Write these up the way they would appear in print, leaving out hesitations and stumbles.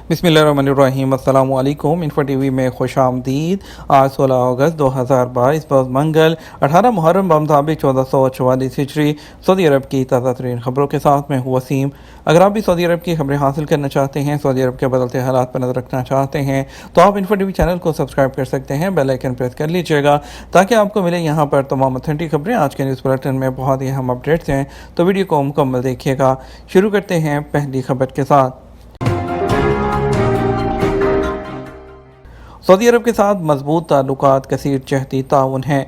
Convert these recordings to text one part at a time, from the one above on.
बिस्मिल्लाहिर्रहमानिर्रहीम। अस्सलाम वालेकुम। इन्फो टीवी में खुश आमदीद। आज 16 अगस्त 2022 बरोज़ मंगल 18 मुहर्रम बमुताबिक 1444 हिजरी सऊदी अरब की ताज़ा तरीन खबरों के साथ मैं हूँ वसीम। अगर आप भी सऊदी अरब की खबरें हासिल करना चाहते हैं, सऊदी अरब के बदलते हालात पर नजर रखना चाहते हैं, तो आप इन्फो टीवी चैनल को सब्सक्राइब कर सकते हैं। बेल आइकन प्रेस कर लीजिएगा ताकि आपको मिले यहाँ पर तमाम ऑथेंटिक खबरें। आज के न्यूज़ बुलेटिन में बहुत ही अहम अपडेट्स हैं, तो वीडियो को मुकम्मल देखिएगा। शुरू करते हैं पहली खबर के साथ। सऊदी अरब के साथ मजबूत ताल्लुकात कसीर जहती ताउन है।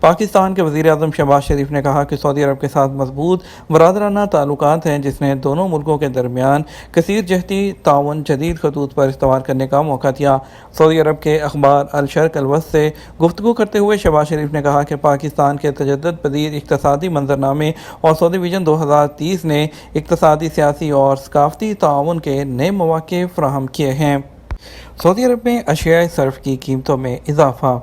पाकिस्तान के वज़ीर आज़म शहबाज शरीफ ने कहा कि सऊदी अरब के साथ मजबूत बरादराना ताल्लुकात हैं, जिसने दोनों मुल्कों के दरमियान कसीर जहती ताउन जदीद खतूत पर इस्तेमाल करने का मौका दिया। सऊदी अरब के अखबार अल शर्क अल वस्त से गुफ्तगू करते हुए शहबाज शरीफ ने कहा कि पाकिस्तान के तजद्दुद पजीर इक़्तिसादी मंजरनामे और सऊदी विजन 2030 ने इक़्तिसादी, सियासी और सकाफती ताउन के नए मौक़े फ़राहम किए हैं। सऊदी अरब में अशियाए सर्फ की कीमतों में इजाफा।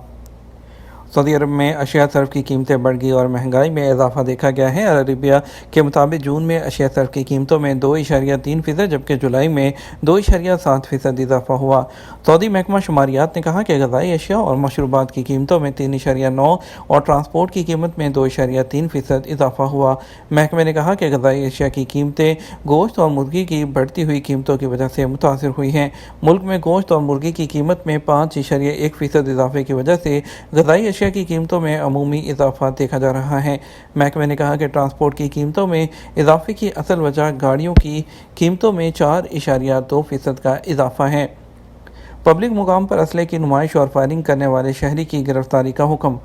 सऊदी अरब में अशिया सर्फ की कीमतें बढ़ गई और महंगाई में इजाफा देखा गया है। अल अरबिया के मुताबिक जून में अशिया सर्फ की कीमतों में 2.3% जबकि जुलाई में 2.7% इजाफा हुआ। सऊदी महकमा शुमारियात ने कहा कि ग़िज़ाई अशिया और मशरूबात की कीमतों में 3.9 और ट्रांसपोर्ट की कीमत में 2.3% इजाफा हुआ। महकमे ने कहा कि ग़िज़ाई अशिया की कीमतें गोश्त और मुर्गी की बढ़ती हुई कीमतों की वजह से मुतासिर हुई हैं। मुल्क में गोश्त और मुर्गी की कीमत में 5.1% इजाफे की वजह से ग़िज़ाई अशिया की कीमतों में अमूमी इजाफा देखा जा रहा है। महकमे ने कहा कि ट्रांसपोर्ट की कीमतों में इजाफे की असल वजह गाड़ियों की कीमतों में 4.2% का इजाफा है। पब्लिक मुकाम पर असले की नुमाइश और फायरिंग करने वाले शहरी की गिरफ्तारी का हुक्म।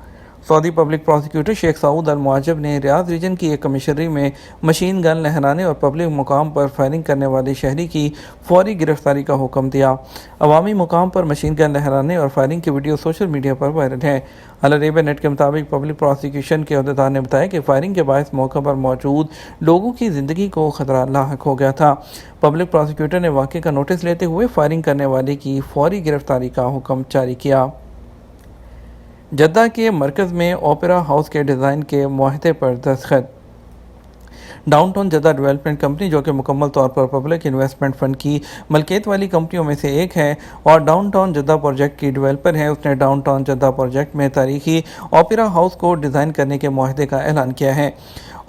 Saudi public prosecutor Sheikh Saud Al Muajab ने रियाद रीजन की एक कमिश्नरी में मशीन गन लहराने और पब्लिक मुकाम पर फायरिंग करने वाले शहरी की फौरी गिरफ्तारी का हुक्म दिया। अवामी मुकाम पर मशीन गन लहराने और फायरिंग की वीडियो सोशल मीडिया पर वायरल है। अल अरेबिया नेट के मुताबिक पब्लिक प्रोसिक्यूशन के अहदेदार ने बताया कि फायरिंग के बायस मौके पर मौजूद लोगों की ज़िंदगी को खतरा लाहक हो गया था। पब्लिक प्रोसिक्यूटर ने वाक़े का नोटिस लेते हुए फायरिंग करने वाले की फौरी गिरफ्तारी का हुक्म जारी किया। जद्दा के मरकज़ में ओपेरा हाउस के डिज़ाइन के मुआहदे पर दस्तखत। डाउनटाउन जद्दा डेवलपमेंट कंपनी, जो कि मुकम्मल तौर पर पब्लिक इन्वेस्टमेंट फ़ंड की मलकियत वाली कंपनियों में से एक है और डाउनटाउन जद्दा प्रोजेक्ट की डेवलपर है, उसने डाउनटाउन जद्दा प्रोजेक्ट में तारीखी ओपेरा हाउस को डिज़ाइन करने के मुआहदे का ऐलान किया है।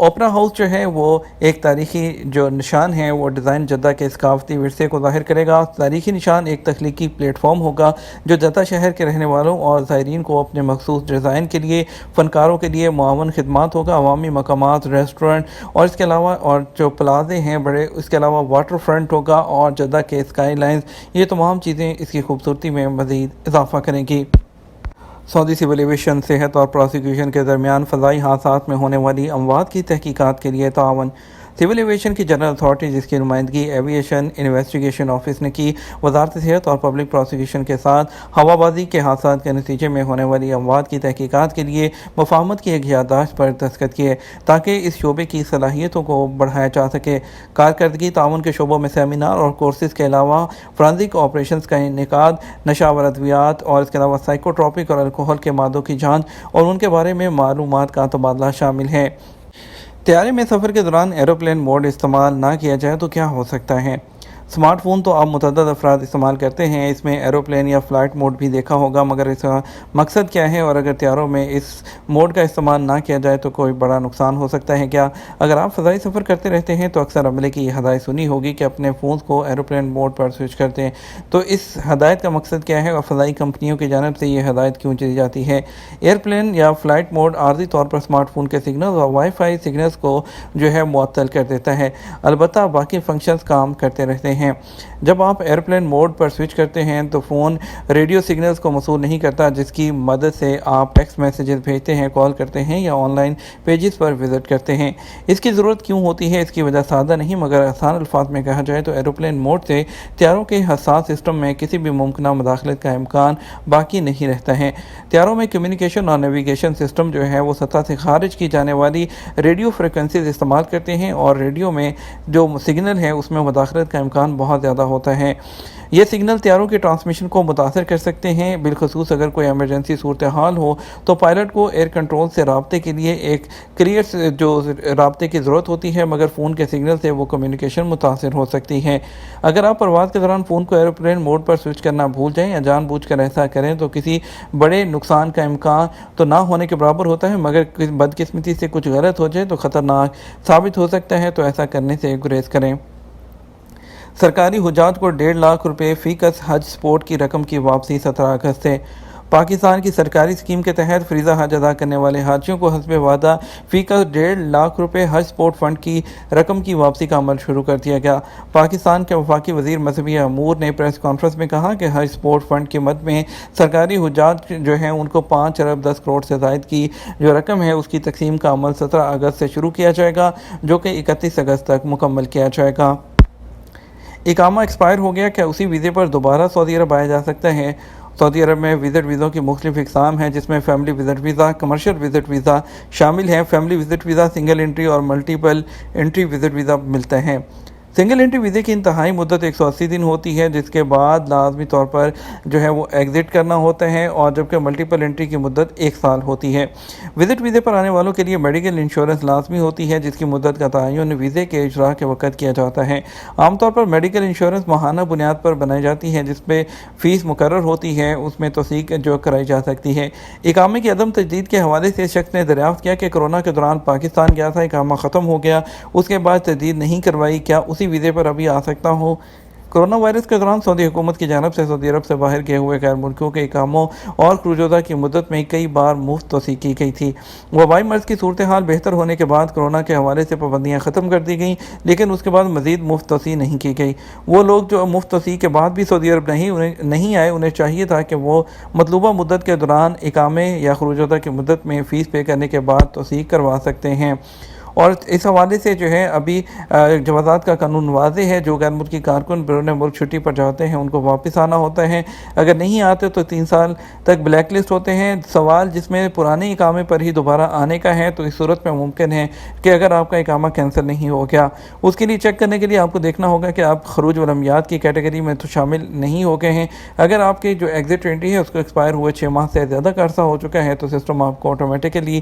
ओपेरा हाउस जो है वो एक तारीखी जो निशान है वो डिज़ाइन जद्दा के सकाफती विरसे को ज़ाहिर करेगा। तारीखी निशान एक तख्लीकी प्लेटफॉर्म होगा जो जद्दा शहर के रहने वालों और ज़ायरीन को अपने मखसूस डिज़ाइन के लिए फ़नकारों के लिए मुआवन खिदमात होगा। अवामी मकामात, रेस्टोरेंट और इसके अलावा और जो प्लाजे हैं बड़े, इसके अलावा वाटर फ्रंट होगा और जद्दा के स्काई लाइन्स, ये तमाम चीज़ें इसकी खूबसूरती में मज़ीद इजाफा करेंगी। सऊदी सिविल एविएशन, सेहत और प्रोसिक्यूशन के दरमियान फ़ज़ाई हादसात में होने वाली अमवात की तहकीकात के लिए तावन। सिविल एविएशन की जनरल अथॉरिटी, जिसकी नुमाइंदगी एविएशन इन्वेस्टिगेशन ऑफिस ने की, वजारत सेहत और पब्लिक प्रोसिक्यूशन के साथ हवाबाजी के हादसा के नतीजे में होने वाली अमवात की तहकीकात के लिए मुफाहमत की एक याददाश्त पर दस्तखत किए ताकि इस शोबे की सलाहियतों को बढ़ाया जा सके। कारकर्दगी ताउन के शोबों में सेमिनार और कोर्सेज़ के अलावा फ्रांसिक ऑपरेशंस का इनेकाद, नशावर अद्वियात और इसके अलावा साइकोट्रॉपिक और अल्कोहल के मादों की जाँच और उनके बारे में मालूमात का तबादला शामिल है। तैयारी में सफ़र के दौरान एरोप्लेन मोड इस्तेमाल ना किया जाए तो क्या हो सकता है। स्मार्टफोन तो अब मुतअद्दिद अफराद इस्तेमाल करते हैं, इसमें एरोप्लेन या फ़्लाइट मोड भी देखा होगा, मगर इसका मकसद क्या है और अगर तैयारों में इस मोड का इस्तेमाल ना किया जाए तो कोई बड़ा नुकसान हो सकता है क्या। अगर आप फ़ज़ाई सफ़र करते रहते हैं तो अक्सर अमले की हदायत सुनी होगी कि अपने फ़ोन को एरोप्लेन मोड पर स्विच कर दें। तो इस हदायत का मकसद क्या है और फ़ज़ाई कंपनियों की जानिब से ये हदायत क्यों दी जाती है। एयरप्लेन या फ़्लाइट मोड आर्जी तौर पर स्मार्टफोन के सिग्नल्स और वाईफाई सिग्नल्स को जो है मुअत्तल कर देता है, अलबत्ता बाकी फंक्शंस काम करते रहते हैं। जब आप एयरप्लेन मोड पर स्विच करते हैं तो फ़ोन रेडियो सिग्नल्स को मसूल नहीं करता, जिसकी मदद से आप टेक्स्ट मैसेजेस भेजते हैं, कॉल करते हैं या ऑनलाइन पेजेस पर विज़िट करते हैं। इसकी ज़रूरत क्यों होती है, इसकी वजह सादा नहीं मगर आसान अल्फाज में कहा जाए तो एरोप्लेन मोड से तैयारों के हसास सिस्टम में किसी भी मुमकिन मुदाखलत का इम्कान बाकी नहीं रहता है। तैयारों में कम्युनिकेशन और नेविगेशन सिस्टम जो है वो सतह से खारिज की जाने वाली रेडियो फ्रिक्वेंसीज इस्तेमाल करते हैं और रेडियो में जो सिग्नल है उसमें मुदाखलत का इम्कान बहुत ज़्यादा होता है। یہ سگنل طیاروں کے ٹرانسمیشن کو متاثر کر سکتے ہیں، بالخصوص اگر کوئی ایمرجنسی صورتحال ہو تو پائلٹ کو ایئر کنٹرول سے رابطے کے لیے ایک کلیئر جو رابطے کی ضرورت ہوتی ہے، مگر فون کے سگنل سے وہ کمیونیکیشن متاثر ہو سکتی ہے۔ اگر آپ پرواز کے دوران فون کو ایروپلین موڈ پر سوئچ کرنا بھول جائیں یا جان بوجھ کر ایسا کریں تو کسی بڑے نقصان کا امکان تو نہ ہونے کے برابر ہوتا ہے، مگر بدقسمتی سے کچھ غلط ہو جائے تو خطرناک ثابت ہو سکتا ہے، تو ایسا کرنے سے گریز کریں۔ سرکاری حجاج کو 1.5 لاکھ روپے فی کس حج سپورٹ کی رقم کی واپسی 17 اگست سے۔ پاکستان کی سرکاری اسکیم کے تحت فریضہ حج ادا کرنے والے حاجیوں کو حسب وعدہ فی کس 1.5 لاکھ روپے حج سپورٹ فنڈ کی رقم کی واپسی کا عمل شروع کر دیا گیا۔ پاکستان کے وفاقی وزیر مذہبی امور نے پریس کانفرنس میں کہا کہ حج سپورٹ فنڈ کی مد میں سرکاری حجاج جو ہیں ان کو 5 ارب 10 کروڑ سے زائد کی جو رقم ہے اس کی تقسیم کا عمل 17 اگست سے شروع کیا جائے گا، جو کہ 31 اگست تک مکمل کیا جائے گا۔ اقامہ ایکسپائر ہو گیا، کیا اسی ویزے پر دوبارہ سعودی عرب آیا جا سکتا ہے؟ سعودی عرب میں وزٹ ویزوں کی مختلف اقسام ہیں، جس میں family visit visa, commercial visit visa شامل ہیں۔ Family visit visa single entry اور ملٹیپل انٹری وزٹ ویزا ملتے ہیں۔ سنگل انٹری ویزے کی انتہائی مدت 180 دن ہوتی ہے، جس کے بعد لازمی طور پر جو ہے وہ ایگزٹ کرنا ہوتا ہے، اور جبکہ ملٹیپل انٹری کی مدت 1 سال ہوتی ہے۔ وزٹ ویزے پر آنے والوں کے لیے میڈیکل انشورنس لازمی ہوتی ہے، جس کی مدت کا تعین ویزے کے اجراء کے وقت کیا جاتا ہے۔ عام طور پر میڈیکل انشورنس ماہانہ بنیاد پر بنائی جاتی ہے، جس پہ فیس مقرر ہوتی ہے، اس میں توثیق جو کرائی جا سکتی ہے۔ اقامے کی عدم تجدید کے حوالے سے شخص نے دریافت کیا کہ کورونا کے دوران پاکستان گیا تھا، اقامہ ختم ہو گیا، اس کے بعد تجدید نہیں کروائی، کیا اسی ویزے پر ابھی آ سکتا ہوں؟ کورونا وائرس کے دوران سعودی حکومت کی جانب سے سعودی عرب سے باہر گئے ہوئے غیر ملکیوں کے اقاموں اور خروجودہ کی مدت میں کئی بار مفت توسیع کی گئی تھی۔ وبائی مرض کی صورتحال بہتر ہونے کے بعد کورونا کے حوالے سے پابندیاں ختم کر دی گئیں، لیکن اس کے بعد مزید مفت توسیع نہیں کی گئی۔ وہ لوگ جو مفت توسیع کے بعد بھی سعودی عرب نہیں آئے، انہیں چاہیے تھا کہ وہ مطلوبہ مدت کے دوران اقامے یا خروجودہ کی مدت میں فیس پے کرنے کے بعد توسیع کروا سکتے ہیں۔ اور اس حوالے سے جو ہے ابھی جوازات کا قانون واضح ہے، جو غیر ملکی کارکن بیرون ملک چھٹی پر جاتے ہیں ان کو واپس آنا ہوتا ہے، اگر نہیں آتے تو 3 سال تک بلیک لسٹ ہوتے ہیں۔ سوال جس میں پرانے اقامے پر ہی دوبارہ آنے کا ہے، تو اس صورت میں ممکن ہے کہ اگر آپ کا اقامہ کینسل نہیں ہو گیا، اس کے لیے چیک کرنے کے لیے آپ کو دیکھنا ہوگا کہ آپ خروج والعمیات کی کیٹیگری میں تو شامل نہیں ہو گئے ہیں۔ اگر آپ کی جو ایگزٹ انٹری ہے اس کو ایکسپائر ہوئے 6 ماہ سے زیادہ کا عرصہ ہو چکا ہے، تو سسٹم آپ کو آٹومیٹیکلی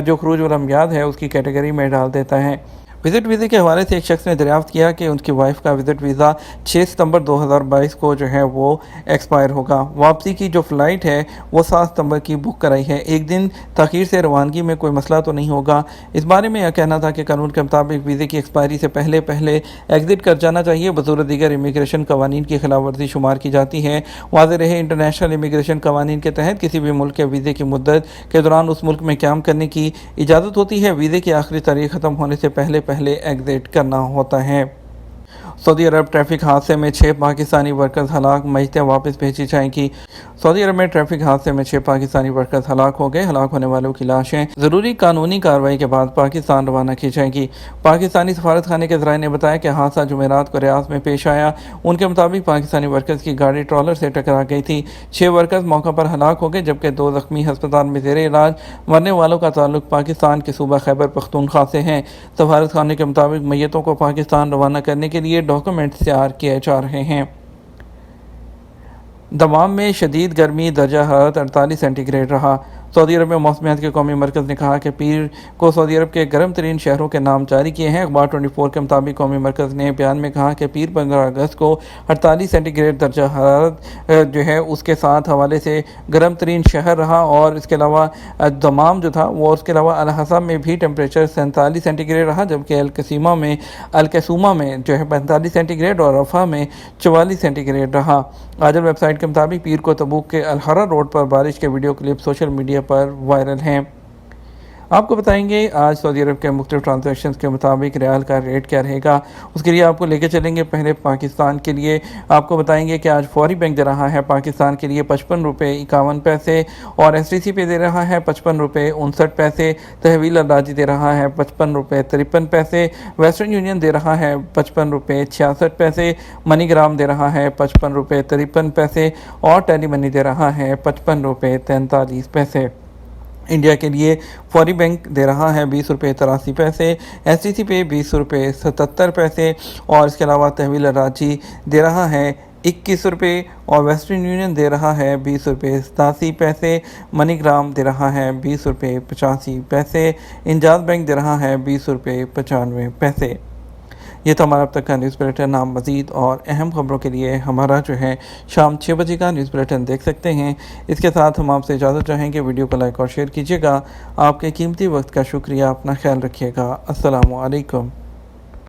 جو خروج والعمیات ہے اس کی کیٹیگری میں ڈال دیتا ہے۔ وزٹ ویزے کے حوالے سے ایک شخص نے دریافت کیا کہ ان کی وائف کا وزٹ ویزا 6 ستمبر 2022 کو جو ہے وہ ایکسپائر ہوگا۔ واپسی کی جو فلائٹ ہے وہ 7 ستمبر کی بک کرائی ہے۔ ایک دن تاخیر سے روانگی میں کوئی مسئلہ تو نہیں ہوگا؟ اس بارے میں یہ کہنا تھا کہ قانون کے مطابق ویزے کی ایکسپائری سے پہلے ایگزٹ کر جانا چاہیے، بصورت دیگر امیگریشن قوانین کی خلاف ورزی شمار کی جاتی ہے۔ واضح رہے، انٹرنیشنل امیگریشن قوانین کے تحت کسی بھی ملک کے ویزے کی مدت کے دوران اس ملک میں قیام کرنے کی اجازت ہوتی ہے۔ ویزے کی آخری تاریخ ختم ہونے سے پہلے ایگزٹ کرنا ہوتا ہے۔ سعودی عرب ٹریفک حادثے میں 6 پاکستانی ورکرز ہلاک، معیشتیں واپس بھیجی جائیں گی۔ سعودی عرب میں ٹریفک حادثے میں 6 پاکستانی ورکرز ہلاک ہو گئے۔ ہلاک ہونے والوں کی لاشیں ضروری قانونی کارروائی کے بعد پاکستان روانہ کی جائیں گی۔ پاکستانی سفارت خانے کے ذرائع نے بتایا کہ حادثہ جمعرات کو ریاض میں پیش آیا۔ ان کے مطابق پاکستانی ورکرز کی گاڑی ٹرالر سے ٹکرا گئی تھی۔ 6 ورکرز موقع پر ہلاک ہو گئے، جبکہ 2 زخمی ہسپتال میں زیر علاج۔ مرنے والوں کا تعلق پاکستان کے صوبہ خیبر پختونخوا سے ہے۔ سفارت خانے کے مطابق میتوں کو پاکستان روانہ کرنے کے لیے ڈاکومنٹ تیار کیے جا رہے ہیں۔ دمام میں شدید گرمی، درجہ حرارت 48 سینٹی گریڈ رہا۔ سعودی عرب میں موسمیات کے قومی مرکز نے کہا کہ پیر کو سعودی عرب کے گرم ترین شہروں کے نام جاری کیے ہیں۔ اخبار 24 کے مطابق قومی مرکز نے بیان میں کہا کہ پیر 15 اگست کو 48 سینٹی گریڈ درجہ حرارت جو ہے اس کے ساتھ حوالے سے گرم ترین شہر رہا، اور اس کے علاوہ دمام جو تھا وہ، اس کے علاوہ الحسا میں بھی ٹیمپریچر 47 سینٹی گریڈ رہا، جبکہ الکسومہ میں جو ہے 45 سینٹی گریڈ اور رفح میں 44 سینٹی گریڈ رہا۔ آجل ویب سائٹ کے مطابق پیر کو تبوک کے الحرا روڈ پر بارش کے ویڈیو کلپ سوشل میڈیا پر وائرل ہیں۔ آپ کو بتائیں گے آج سعودی عرب کے مختلف ٹرانزیکشنز کے مطابق ریال کا ریٹ کیا رہے گا، اس کے لیے آپ کو لے کے چلیں گے۔ پہلے پاکستان کے لیے آپ کو بتائیں گے کہ آج فوری بینک دے رہا ہے پاکستان کے لیے 55 روپے 51 پیسے، اور ایس ٹی سی پہ دے رہا ہے 55 روپے 59 پیسے، تحویل الراجی دے رہا ہے 55 روپے 53 پیسے، ویسٹرن یونین دے رہا ہے 55 روپے 66 پیسے، منی گرام دے رہا ہے 55 روپے 53 پیسے، اور ٹیلی منی دے رہا ہے 55 روپے 43 پیسے۔ انڈیا کے لیے فوری بینک دے رہا ہے 20 روپے 83 پیسے، ایس ٹی سی پہ 20 روپے 77 پیسے، اور اس کے علاوہ تحویل الراجی دے رہا ہے 21 रुपये और वेस्टर्न यूनियन दे रहा है 20 रुपये 87 पैसे, मनीग्राम दे रहा है 20 रुपये 85 पैसे, इंजाज बैंक दे रहा है 20 रुपये 95 पैसे। ये तो हमारा अब तक का न्यूज़ बुलेटिन। आप मज़ीद और अहम खबरों के लिए हमारा जो है शाम 6 बजे का न्यूज़ बुलेटिन देख सकते हैं। इसके साथ हम आपसे इजाज़त चाहेंगे। वीडियो को लाइक और शेयर कीजिएगा। आपके कीमती वक्त का शुक्रिया। अपना ख्याल रखिएगा। अस्सलामु अलैकुम।